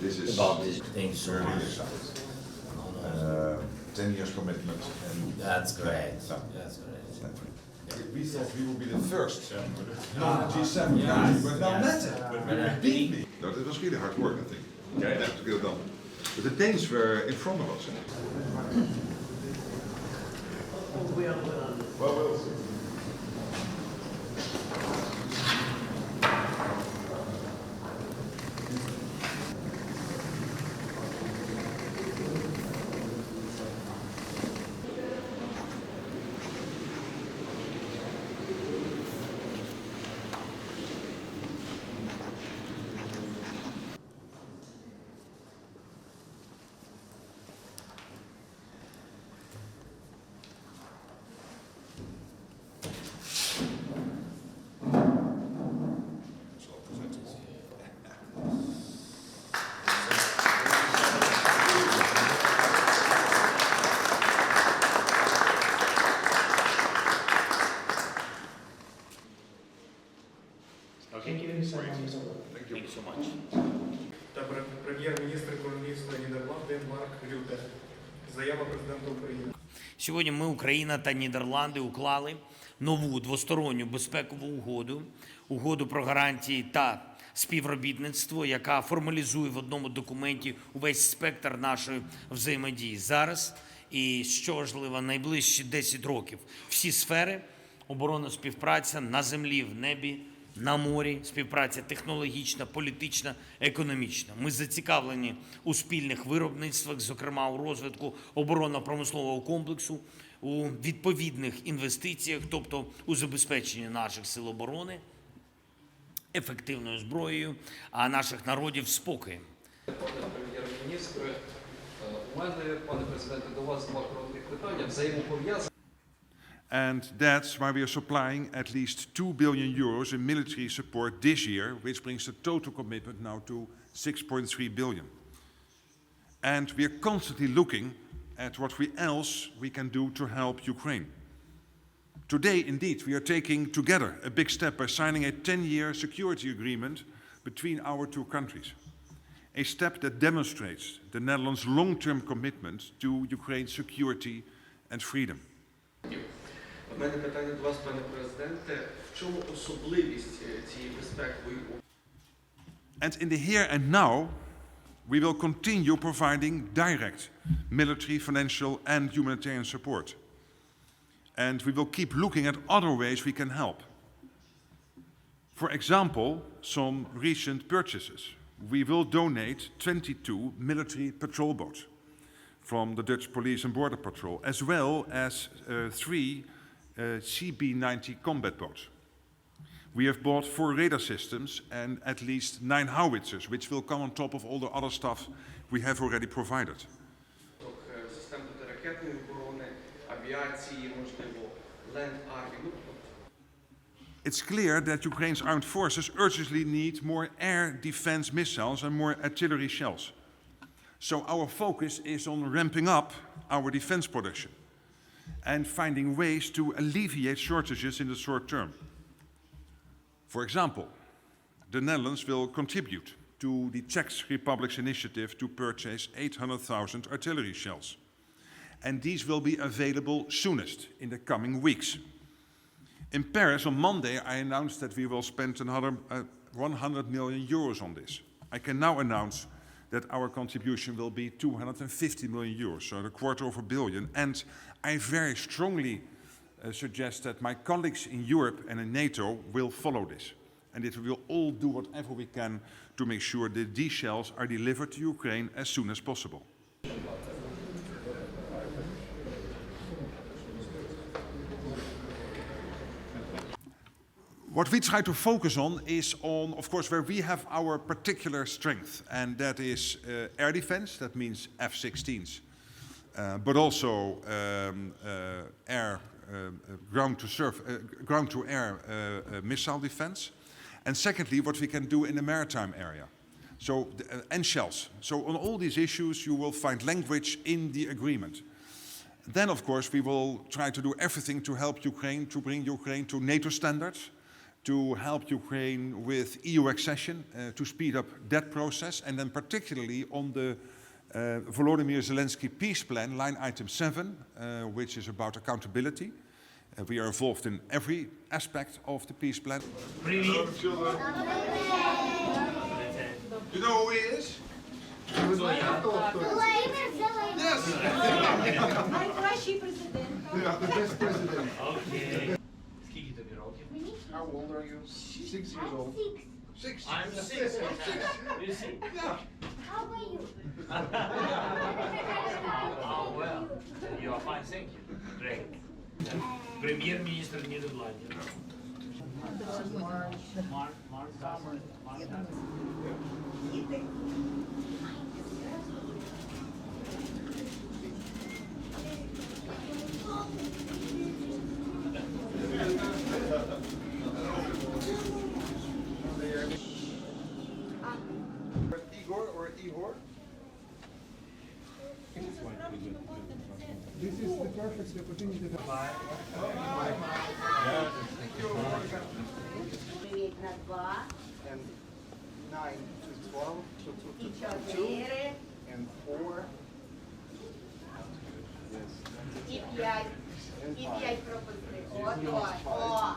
This is about these things. 10 years commitment. And That's great. No. That's great. We thought we would be the first non-G7 country, but now that's it. Beat me. No, that was really hard work, I think. Yeah, to get it done. But the Danes were in front of us. Well. Thank you so much. Прем'єр-міністр Королівства Нідерландів Марк Рютте. Заява Президента України. Сьогодні ми, Україна та Нідерланди, уклали нову двосторонню безпекову угоду про гарантії та співробітництво, яка формалізує в одному документі увесь спектр нашої взаємодії зараз і, що важливо, найближчі 10 років. Всі сфери – оборонна співпраця на землі, в небі, на морі, співпраця технологічна, політична, економічна. Ми зацікавлені у спільних виробництвах, зокрема у розвитку оборонно-промислового комплексу, у відповідних інвестиціях, тобто у забезпеченні наших сил оборони ефективною зброєю, а наших народів спокоєм. Пане прем'єр-міністре, у мене, пане президенте, до вас два короткі питання, взаємопов'язані. And that's why we are supplying at least 2 billion euros in military support this year, which brings the total commitment now to 6.3 billion. And we are constantly looking at what else we can do to help Ukraine. Today, indeed, we are taking together a big step by signing a 10-year security agreement between our two countries. A step that demonstrates the Netherlands' long-term commitment to Ukraine's security and freedom. У мене питання до вас, пане президенте, в чому особливість цієї безпекової угоди? And in the here and now, we will continue providing direct military, financial and humanitarian support. And we will keep looking at other ways we can help. For example, some recent purchases. We will donate 22 military patrol boats from the Dutch Police and Border Patrol, as well as 3 CB-90 combat boats. We have bought 4 radar systems and at least 9 howitzers, which will come on top of all the other stuff we have already provided. Систем протиракетної оборони, авіації, можливо, Land Army. It's clear that Ukraine's armed forces urgently need more air defense missiles and more artillery shells. So our focus is on ramping up our defense production and finding ways to alleviate shortages in the short term. For example, the Netherlands will contribute to the Czech Republic's initiative to purchase 800,000 artillery shells. And these will be available soonest in the coming weeks. In Paris on Monday, I announced that we will spend another 100 million euros on this. I can now announce that our contribution will be 250 million euros, so a quarter of a billion. And I very strongly suggest that my colleagues in Europe and in NATO will follow this. And that we will all do whatever we can to make sure that these shells are delivered to Ukraine as soon as possible. What we try to focus on is on, of course, where we have our particular strength, and that is air defense. That means F-16s, but also ground-to-air missile defense. And secondly, what we can do in the maritime area, so and shells. So on all these issues, you will find language in the agreement. Then, of course, we will try to do everything to help Ukraine, to bring Ukraine to NATO standards, to help Ukraine with EU accession, to speed up that process, and then particularly on the Volodymyr Zeleński peace plan, line item 7, which is about accountability. We are involved in every aspect of the peace plan. Привіт. You know who he is? Найкращий президент. Окей. Скільки тобі років? How old are you? 6 years old. I'm 6. You see? How are you? Oh, well. You are fine, thank you. Great. Прем'єр-міністр Нідерландів. Igor or Igor? This is the perfect opportunity to Привіт на 2, And 9 to 12 to і 2 4, and 4. і 5. І 5 пропустив. О,